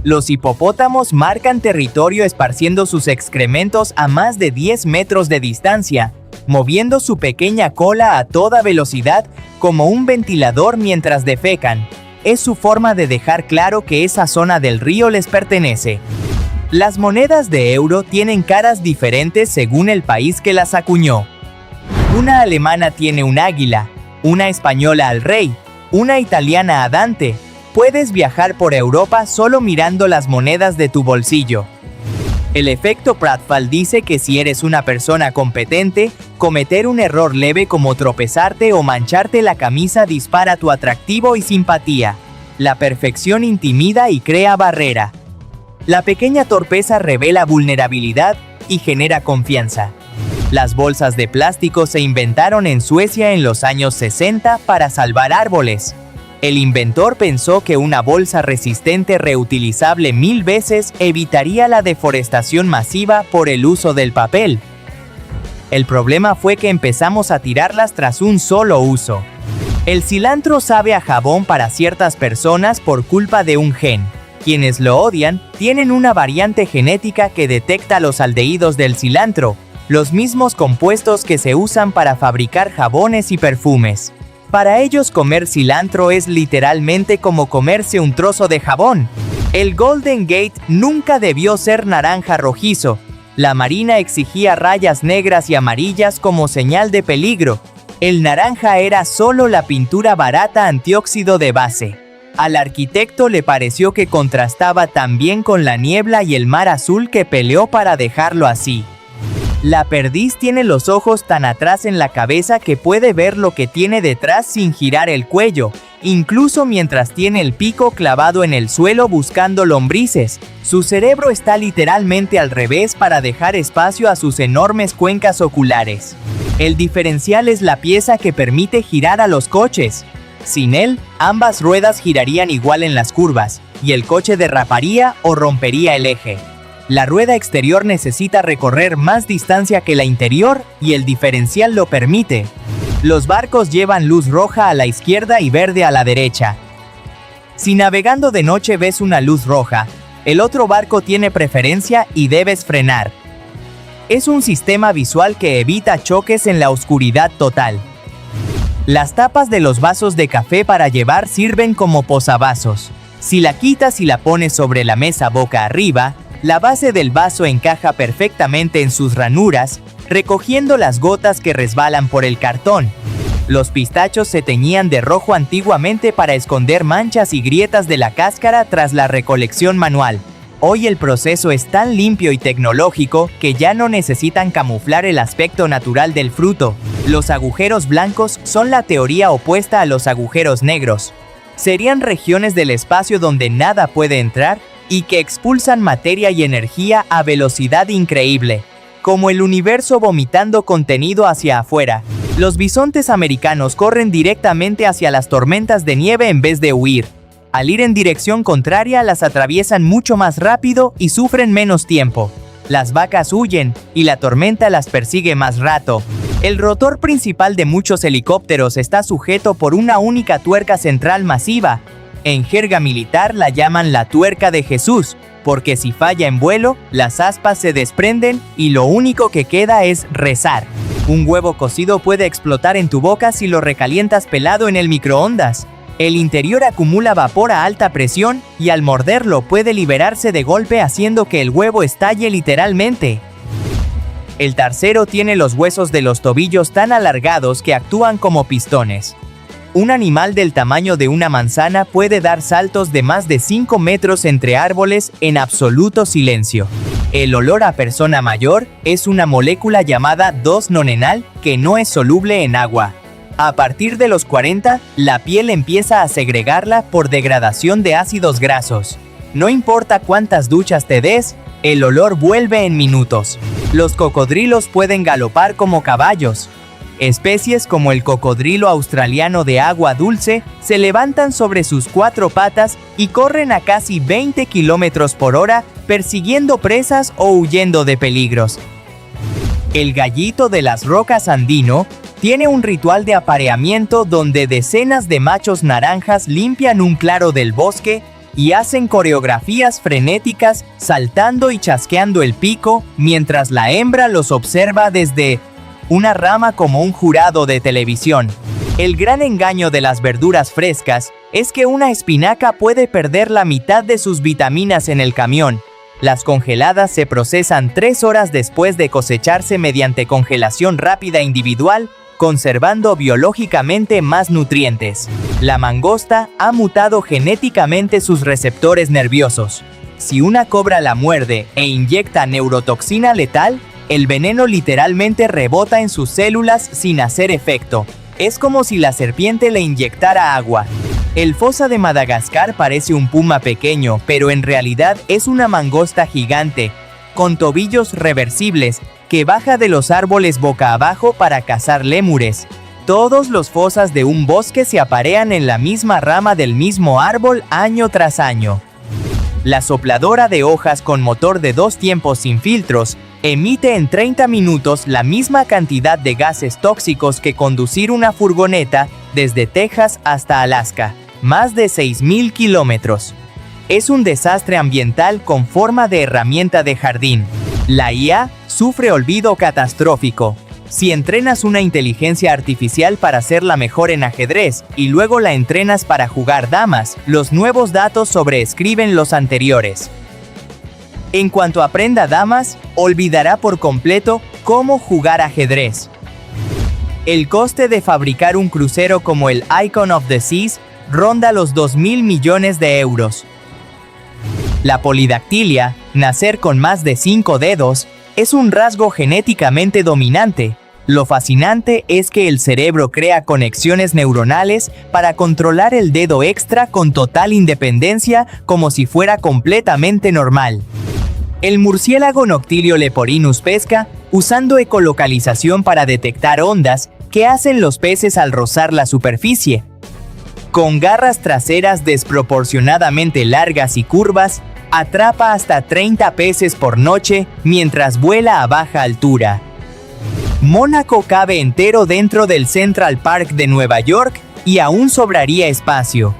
Los hipopótamos marcan territorio esparciendo sus excrementos a más de 10 metros de distancia, moviendo su pequeña cola a toda velocidad como un ventilador mientras defecan. Es su forma de dejar claro que esa zona del río les pertenece. Las monedas de euro tienen caras diferentes según el país que las acuñó. Una alemana tiene un águila, una española al rey, una italiana a Dante. Puedes viajar por Europa solo mirando las monedas de tu bolsillo. El efecto Pratfall dice que si eres una persona competente, cometer un error leve como tropezarte o mancharte la camisa dispara tu atractivo y simpatía. La perfección intimida y crea barrera. La pequeña torpeza revela vulnerabilidad y genera confianza. Las bolsas de plástico se inventaron en Suecia en los años 60 para salvar árboles. El inventor pensó que una bolsa resistente reutilizable 1000 veces evitaría la deforestación masiva por el uso del papel. El problema fue que empezamos a tirarlas tras un solo uso. El cilantro sabe a jabón para ciertas personas por culpa de un gen. Quienes lo odian tienen una variante genética que detecta los aldehídos del cilantro, los mismos compuestos que se usan para fabricar jabones y perfumes. Para ellos comer cilantro es literalmente como comerse un trozo de jabón. El Golden Gate nunca debió ser naranja rojizo. La Marina exigía rayas negras y amarillas como señal de peligro. El naranja era solo la pintura barata antióxido de base. Al arquitecto le pareció que contrastaba tan bien con la niebla y el mar azul que peleó para dejarlo así. La perdiz tiene los ojos tan atrás en la cabeza que puede ver lo que tiene detrás sin girar el cuello, incluso mientras tiene el pico clavado en el suelo buscando lombrices. Su cerebro está literalmente al revés para dejar espacio a sus enormes cuencas oculares. El diferencial es la pieza que permite girar a los coches. Sin él, ambas ruedas girarían igual en las curvas, y el coche derraparía o rompería el eje. La rueda exterior necesita recorrer más distancia que la interior y el diferencial lo permite. Los barcos llevan luz roja a la izquierda y verde a la derecha. Si navegando de noche ves una luz roja, el otro barco tiene preferencia y debes frenar. Es un sistema visual que evita choques en la oscuridad total. Las tapas de los vasos de café para llevar sirven como posavasos. Si la quitas y la pones sobre la mesa boca arriba, la base del vaso encaja perfectamente en sus ranuras, recogiendo las gotas que resbalan por el cartón. Los pistachos se teñían de rojo antiguamente para esconder manchas y grietas de la cáscara tras la recolección manual. Hoy el proceso es tan limpio y tecnológico que ya no necesitan camuflar el aspecto natural del fruto. Los agujeros blancos son la teoría opuesta a los agujeros negros. Serían regiones del espacio donde nada puede entrar y que expulsan materia y energía a velocidad increíble, como el universo vomitando contenido hacia afuera. Los bisontes americanos corren directamente hacia las tormentas de nieve en vez de huir. Al ir en dirección contraria, las atraviesan mucho más rápido y sufren menos tiempo. Las vacas huyen y la tormenta las persigue más rato. El rotor principal de muchos helicópteros está sujeto por una única tuerca central masiva. En jerga militar la llaman la tuerca de Jesús, porque si falla en vuelo, las aspas se desprenden y lo único que queda es rezar. Un huevo cocido puede explotar en tu boca si lo recalientas pelado en el microondas. El interior acumula vapor a alta presión y al morderlo puede liberarse de golpe haciendo que el huevo estalle literalmente. El tercero tiene los huesos de los tobillos tan alargados que actúan como pistones. Un animal del tamaño de una manzana puede dar saltos de más de 5 metros entre árboles en absoluto silencio. El olor a persona mayor es una molécula llamada 2-nonenal que no es soluble en agua. A partir de los 40, la piel empieza a segregarla por degradación de ácidos grasos. No importa cuántas duchas te des, el olor vuelve en minutos. Los cocodrilos pueden galopar como caballos. Especies como el cocodrilo australiano de agua dulce se levantan sobre sus 4 patas y corren a casi 20 km/h persiguiendo presas o huyendo de peligros. El gallito de las rocas andino tiene un ritual de apareamiento donde decenas de machos naranjas limpian un claro del bosque y hacen coreografías frenéticas saltando y chasqueando el pico mientras la hembra los observa desde una rama como un jurado de televisión. El gran engaño de las verduras frescas es que una espinaca puede perder la mitad de sus vitaminas en el camión. Las congeladas se procesan 3 horas después de cosecharse mediante congelación rápida individual, conservando biológicamente más nutrientes. La mangosta ha mutado genéticamente sus receptores nerviosos. Si una cobra la muerde e inyecta neurotoxina letal, el veneno literalmente rebota en sus células sin hacer efecto. Es como si la serpiente le inyectara agua. El fosa de Madagascar parece un puma pequeño, pero en realidad es una mangosta gigante, con tobillos reversibles, que baja de los árboles boca abajo para cazar lémures. Todos los fosas de un bosque se aparean en la misma rama del mismo árbol año tras año. La sopladora de hojas con motor de 2 tiempos sin filtros emite en 30 minutos la misma cantidad de gases tóxicos que conducir una furgoneta desde Texas hasta Alaska, más de 6.000 kilómetros. Es un desastre ambiental con forma de herramienta de jardín. La IA sufre olvido catastrófico. Si entrenas una inteligencia artificial para hacerla mejor en ajedrez y luego la entrenas para jugar damas, los nuevos datos sobreescriben los anteriores. En cuanto aprenda damas, olvidará por completo cómo jugar ajedrez. El coste de fabricar un crucero como el Icon of the Seas ronda los 2.000 millones de euros. La polidactilia, nacer con más de 5 dedos, es un rasgo genéticamente dominante. Lo fascinante es que el cerebro crea conexiones neuronales para controlar el dedo extra con total independencia, como si fuera completamente normal. El murciélago Noctilio leporinus pesca usando ecolocalización para detectar ondas que hacen los peces al rozar la superficie. Con garras traseras desproporcionadamente largas y curvas, atrapa hasta 30 peces por noche mientras vuela a baja altura. Mónaco cabe entero dentro del Central Park de Nueva York y aún sobraría espacio.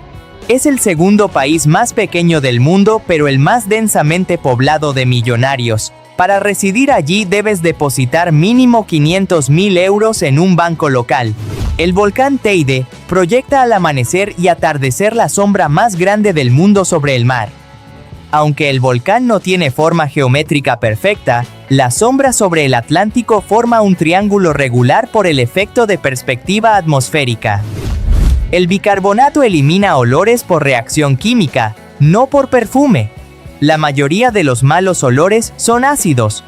Es el segundo país más pequeño del mundo, pero el más densamente poblado de millonarios. Para residir allí debes depositar mínimo 500.000 euros en un banco local. El volcán Teide proyecta al amanecer y atardecer la sombra más grande del mundo sobre el mar. Aunque el volcán no tiene forma geométrica perfecta, la sombra sobre el Atlántico forma un triángulo regular por el efecto de perspectiva atmosférica. El bicarbonato elimina olores por reacción química, no por perfume. La mayoría de los malos olores son ácidos.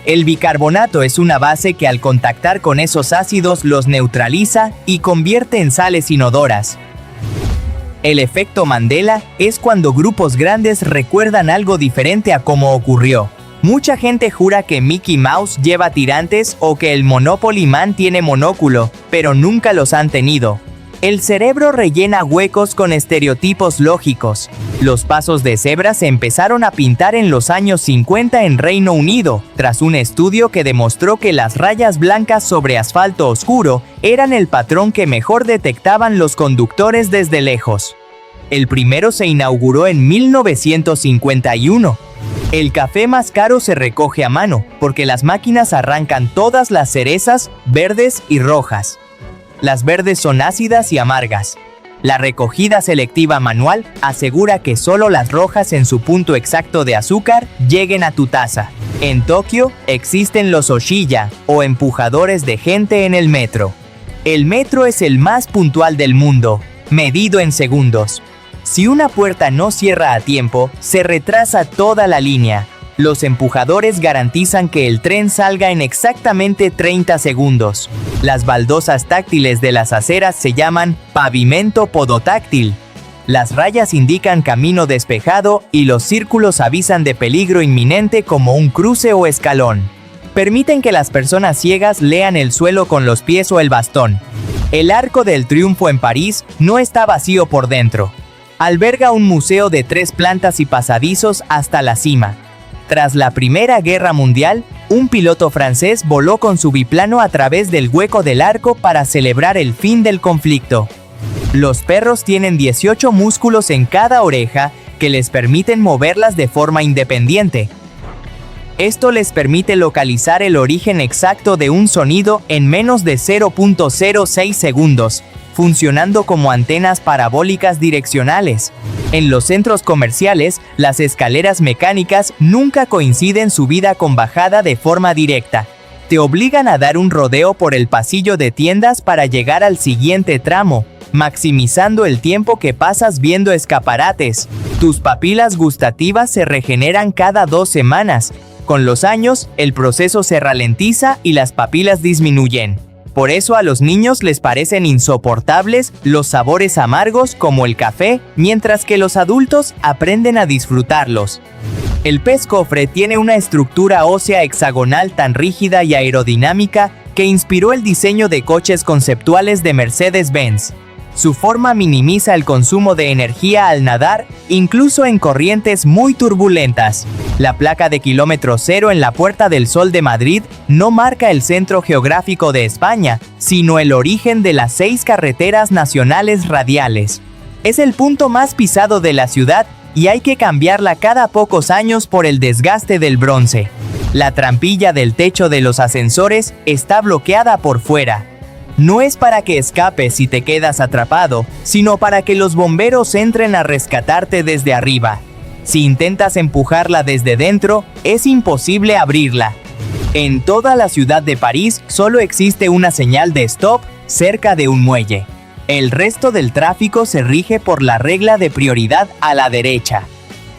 El bicarbonato es una base que al contactar con esos ácidos los neutraliza y convierte en sales inodoras. El efecto Mandela es cuando grupos grandes recuerdan algo diferente a cómo ocurrió. Mucha gente jura que Mickey Mouse lleva tirantes o que el Monopoly Man tiene monóculo, pero nunca los han tenido. El cerebro rellena huecos con estereotipos lógicos. Los pasos de cebra se empezaron a pintar en los años 50 en Reino Unido, tras un estudio que demostró que las rayas blancas sobre asfalto oscuro eran el patrón que mejor detectaban los conductores desde lejos. El primero se inauguró en 1951. El café más caro se recoge a mano, porque las máquinas arrancan todas las cerezas verdes y rojas. Las verdes son ácidas y amargas. La recogida selectiva manual asegura que solo las rojas en su punto exacto de azúcar lleguen a tu taza. En Tokio existen los Oshiya, o empujadores de gente en el metro. El metro es el más puntual del mundo, medido en segundos. Si una puerta no cierra a tiempo, se retrasa toda la línea. Los empujadores garantizan que el tren salga en exactamente 30 segundos. Las baldosas táctiles de las aceras se llaman pavimento podotáctil. Las rayas indican camino despejado y los círculos avisan de peligro inminente como un cruce o escalón. Permiten que las personas ciegas lean el suelo con los pies o el bastón. El Arco del Triunfo en París no está vacío por dentro. Alberga un museo de 3 plantas y pasadizos hasta la cima. Tras la Primera Guerra Mundial, un piloto francés voló con su biplano a través del hueco del arco para celebrar el fin del conflicto. Los perros tienen 18 músculos en cada oreja que les permiten moverlas de forma independiente. Esto les permite localizar el origen exacto de un sonido en menos de 0.06 segundos, funcionando como antenas parabólicas direccionales. En los centros comerciales, las escaleras mecánicas nunca coinciden subida con bajada de forma directa. Te obligan a dar un rodeo por el pasillo de tiendas para llegar al siguiente tramo, maximizando el tiempo que pasas viendo escaparates. Tus papilas gustativas se regeneran cada 2 semanas. Con los años, el proceso se ralentiza y las papilas disminuyen. Por eso a los niños les parecen insoportables los sabores amargos como el café, mientras que los adultos aprenden a disfrutarlos. El pez cofre tiene una estructura ósea hexagonal tan rígida y aerodinámica que inspiró el diseño de coches conceptuales de Mercedes-Benz. Su forma minimiza el consumo de energía al nadar, incluso en corrientes muy turbulentas. La placa de kilómetro cero en la Puerta del Sol de Madrid no marca el centro geográfico de España, sino el origen de las 6 carreteras nacionales radiales. Es el punto más pisado de la ciudad y hay que cambiarla cada pocos años por el desgaste del bronce. La trampilla del techo de los ascensores está bloqueada por fuera. No es para que escapes si te quedas atrapado, sino para que los bomberos entren a rescatarte desde arriba. Si intentas empujarla desde dentro, es imposible abrirla. En toda la ciudad de París solo existe una señal de stop cerca de un muelle. El resto del tráfico se rige por la regla de prioridad a la derecha.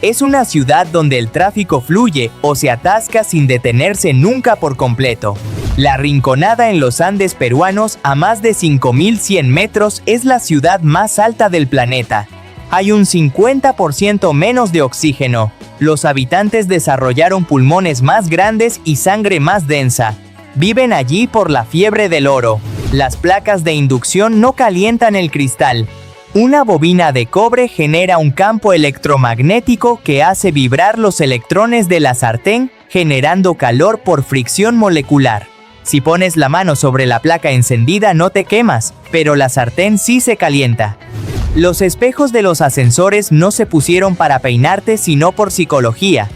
Es una ciudad donde el tráfico fluye o se atasca sin detenerse nunca por completo. La Rinconada en los Andes peruanos, a más de 5.100 metros, es la ciudad más alta del planeta. Hay un 50% menos de oxígeno. Los habitantes desarrollaron pulmones más grandes y sangre más densa. Viven allí por la fiebre del oro. Las placas de inducción no calientan el cristal. Una bobina de cobre genera un campo electromagnético que hace vibrar los electrones de la sartén, generando calor por fricción molecular. Si pones la mano sobre la placa encendida no te quemas, pero la sartén sí se calienta. Los espejos de los ascensores no se pusieron para peinarte sino por psicología.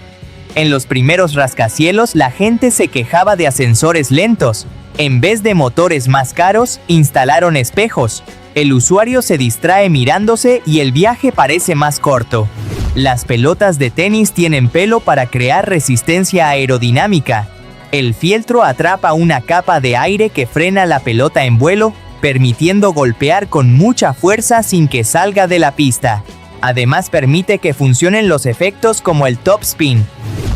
En los primeros rascacielos la gente se quejaba de ascensores lentos. En vez de motores más caros, instalaron espejos. El usuario se distrae mirándose y el viaje parece más corto. Las pelotas de tenis tienen pelo para crear resistencia aerodinámica. El fieltro atrapa una capa de aire que frena la pelota en vuelo, permitiendo golpear con mucha fuerza sin que salga de la pista. Además permite que funcionen los efectos como el top spin.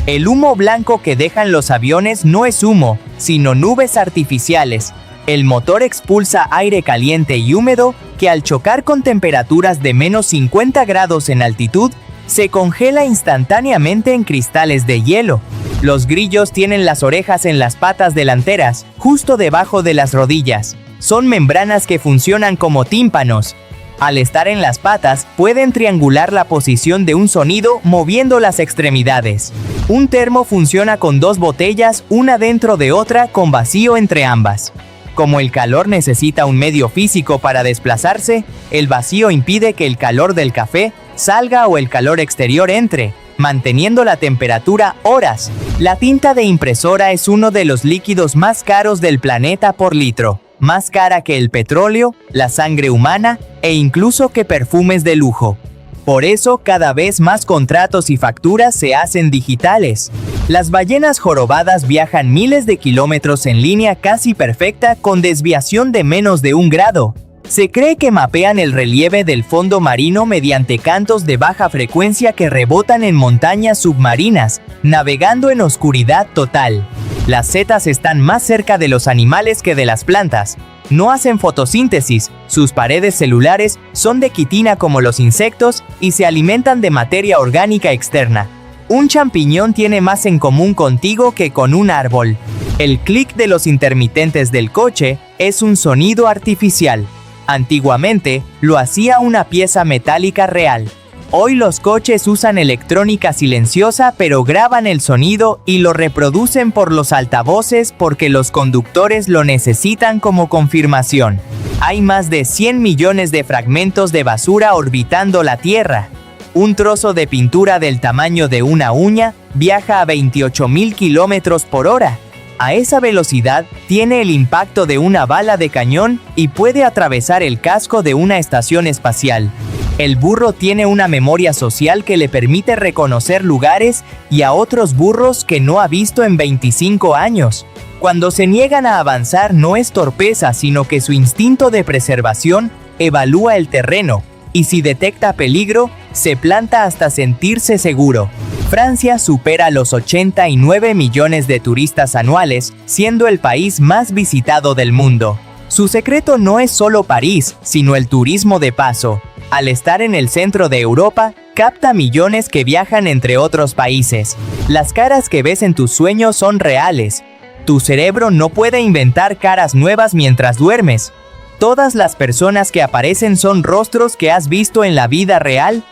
El humo blanco que dejan los aviones no es humo, sino nubes artificiales. El motor expulsa aire caliente y húmedo que al chocar con temperaturas de menos 50 grados en altitud, se congela instantáneamente en cristales de hielo. Los grillos tienen las orejas en las patas delanteras, justo debajo de las rodillas. Son membranas que funcionan como tímpanos. Al estar en las patas, pueden triangular la posición de un sonido moviendo las extremidades. Un termo funciona con 2 botellas, una dentro de otra, con vacío entre ambas. Como el calor necesita un medio físico para desplazarse, el vacío impide que el calor del café salga o el calor exterior entre, manteniendo la temperatura horas. La tinta de impresora es uno de los líquidos más caros del planeta por litro, más cara que el petróleo, la sangre humana e incluso que perfumes de lujo. Por eso, cada vez más contratos y facturas se hacen digitales. Las ballenas jorobadas viajan miles de kilómetros en línea casi perfecta con desviación de menos de 1 grado. Se cree que mapean el relieve del fondo marino mediante cantos de baja frecuencia que rebotan en montañas submarinas, navegando en oscuridad total. Las setas están más cerca de los animales que de las plantas. No hacen fotosíntesis, sus paredes celulares son de quitina como los insectos y se alimentan de materia orgánica externa. Un champiñón tiene más en común contigo que con un árbol. El clic de los intermitentes del coche es un sonido artificial. Antiguamente, lo hacía una pieza metálica real. Hoy los coches usan electrónica silenciosa pero graban el sonido y lo reproducen por los altavoces porque los conductores lo necesitan como confirmación. Hay más de 100 millones de fragmentos de basura orbitando la Tierra. Un trozo de pintura del tamaño de una uña viaja a 28.000 kilómetros por hora. A esa velocidad tiene el impacto de una bala de cañón y puede atravesar el casco de una estación espacial. El burro tiene una memoria social que le permite reconocer lugares y a otros burros que no ha visto en 25 años. Cuando se niegan a avanzar no es torpeza, sino que su instinto de preservación evalúa el terreno y si detecta peligro, se planta hasta sentirse seguro. Francia supera los 89 millones de turistas anuales, siendo el país más visitado del mundo. Su secreto no es solo París, sino el turismo de paso. Al estar en el centro de Europa, capta millones que viajan entre otros países. Las caras que ves en tus sueños son reales. Tu cerebro no puede inventar caras nuevas mientras duermes. Todas las personas que aparecen son rostros que has visto en la vida real,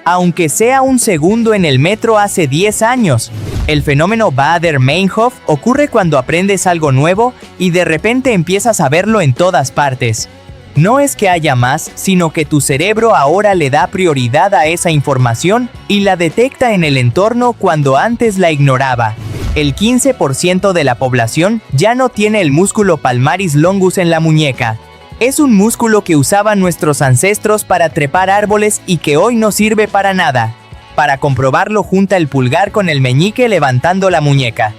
aunque sea un segundo en el metro hace 10 años. El fenómeno Baader-Meinhof ocurre cuando aprendes algo nuevo y de repente empiezas a verlo en todas partes. No es que haya más, sino que tu cerebro ahora le da prioridad a esa información y la detecta en el entorno cuando antes la ignoraba. El 15% de la población ya no tiene el músculo palmaris longus en la muñeca. Es un músculo que usaban nuestros ancestros para trepar árboles y que hoy no sirve para nada. Para comprobarlo, junta el pulgar con el meñique levantando la muñeca.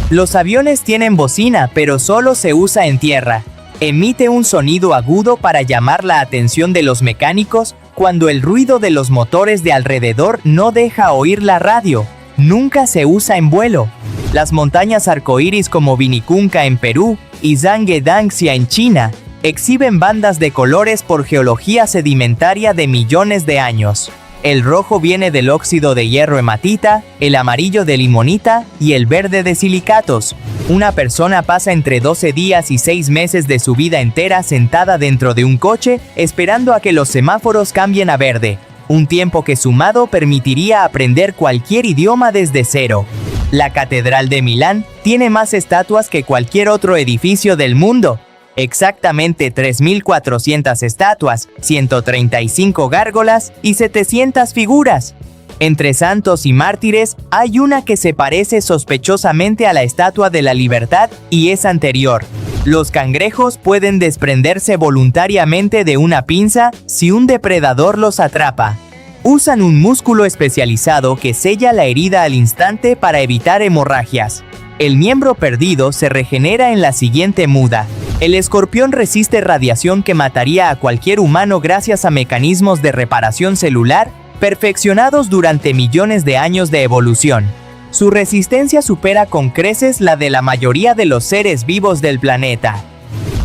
Los aviones tienen bocina, pero solo se usa en tierra. Emite un sonido agudo para llamar la atención de los mecánicos cuando el ruido de los motores de alrededor no deja oír la radio. Nunca se usa en vuelo. Las montañas arcoíris como Vinicunca en Perú y Zhangjiakou en China exhiben bandas de colores por geología sedimentaria de millones de años. El rojo viene del óxido de hierro hematita, el amarillo de limonita y el verde de silicatos. Una persona pasa entre 12 días y 6 meses de su vida entera sentada dentro de un coche esperando a que los semáforos cambien a verde, un tiempo que sumado permitiría aprender cualquier idioma desde cero. La Catedral de Milán tiene más estatuas que cualquier otro edificio del mundo. Exactamente 3.400 estatuas, 135 gárgolas y 700 figuras. Entre santos y mártires, hay una que se parece sospechosamente a la Estatua de la Libertad y es anterior. Los cangrejos pueden desprenderse voluntariamente de una pinza si un depredador los atrapa. Usan un músculo especializado que sella la herida al instante para evitar hemorragias. El miembro perdido se regenera en la siguiente muda. El escorpión resiste radiación que mataría a cualquier humano gracias a mecanismos de reparación celular perfeccionados durante millones de años de evolución. Su resistencia supera con creces la de la mayoría de los seres vivos del planeta.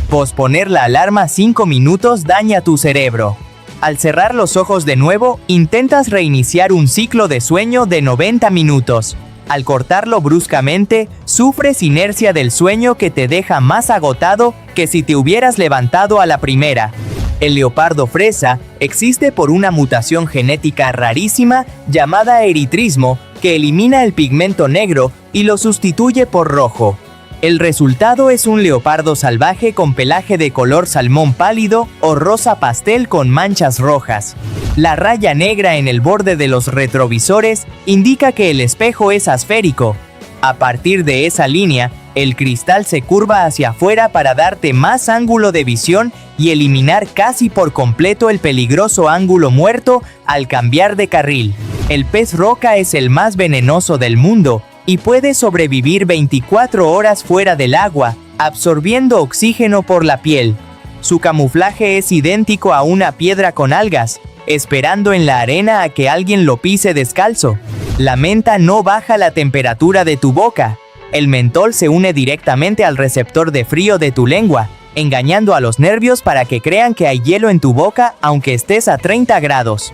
Posponer la alarma 5 minutos daña tu cerebro. Al cerrar los ojos de nuevo, intentas reiniciar un ciclo de sueño de 90 minutos. Al cortarlo bruscamente, sufres inercia del sueño que te deja más agotado que si te hubieras levantado a la primera. El leopardo fresa existe por una mutación genética rarísima llamada eritrismo que elimina el pigmento negro y lo sustituye por rojo. El resultado es un leopardo salvaje con pelaje de color salmón pálido o rosa pastel con manchas rojas. La raya negra en el borde de los retrovisores indica que el espejo es asférico. A partir de esa línea, El cristal se curva hacia afuera para darte más ángulo de visión y eliminar casi por completo el peligroso ángulo muerto al cambiar de carril. El pez roca es el más venenoso del mundo y puede sobrevivir 24 horas fuera del agua, absorbiendo oxígeno por la piel. Su camuflaje es idéntico a una piedra con algas, esperando en la arena a que alguien lo pise descalzo. La menta no baja la temperatura de tu boca. El mentol se une directamente al receptor de frío de tu lengua, engañando a los nervios para que crean que hay hielo en tu boca aunque estés a 30 grados.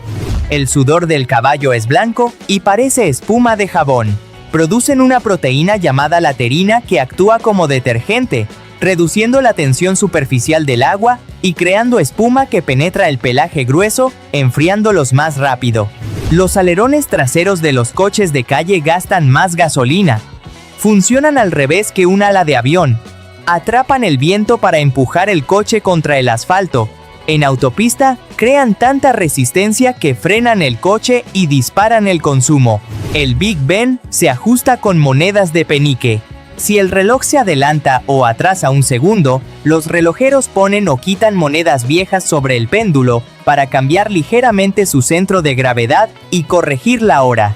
El sudor del caballo es blanco y parece espuma de jabón. Producen una proteína llamada laterina que actúa como detergente, reduciendo la tensión superficial del agua y creando espuma que penetra el pelaje grueso, enfriándolos más rápido. Los alerones traseros de los coches de calle gastan más gasolina. Funcionan al revés que un ala de avión. Atrapan el viento para empujar el coche contra el asfalto. En autopista, crean tanta resistencia que frenan el coche y disparan el consumo. El Big Ben se ajusta con monedas de penique. Si el reloj se adelanta o atrasa un segundo, los relojeros ponen o quitan monedas viejas sobre el péndulo para cambiar ligeramente su centro de gravedad y corregir la hora.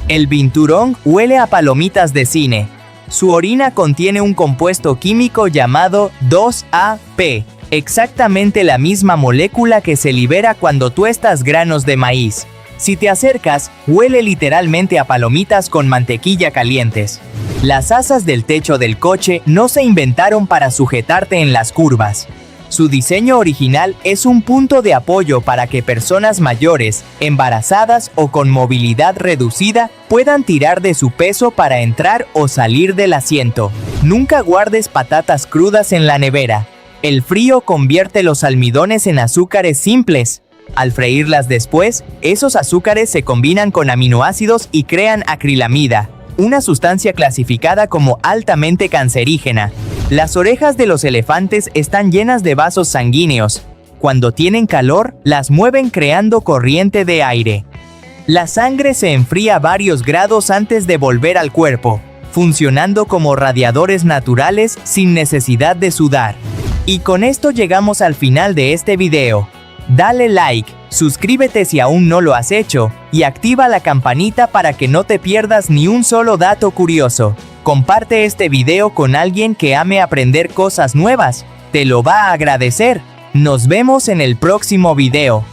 El binturong huele a palomitas de cine. Su orina contiene un compuesto químico llamado 2AP, exactamente la misma molécula que se libera cuando tuestas granos de maíz. Si te acercas, huele literalmente a palomitas con mantequilla calientes. Las asas del techo del coche no se inventaron para sujetarte en las curvas. Su diseño original es un punto de apoyo para que personas mayores, embarazadas o con movilidad reducida puedan tirar de su peso para entrar o salir del asiento. Nunca guardes patatas crudas en la nevera. El frío convierte los almidones en azúcares simples. Al freírlas después, esos azúcares se combinan con aminoácidos y crean acrilamida, una sustancia clasificada como altamente cancerígena. Las orejas de los elefantes están llenas de vasos sanguíneos. Cuando tienen calor, las mueven creando corriente de aire. La sangre se enfría varios grados antes de volver al cuerpo, funcionando como radiadores naturales sin necesidad de sudar. Y con esto llegamos al final de este video. Dale like, suscríbete si aún no lo has hecho, y activa la campanita para que no te pierdas ni un solo dato curioso. Comparte este video con alguien que ame aprender cosas nuevas, te lo va a agradecer. Nos vemos en el próximo video.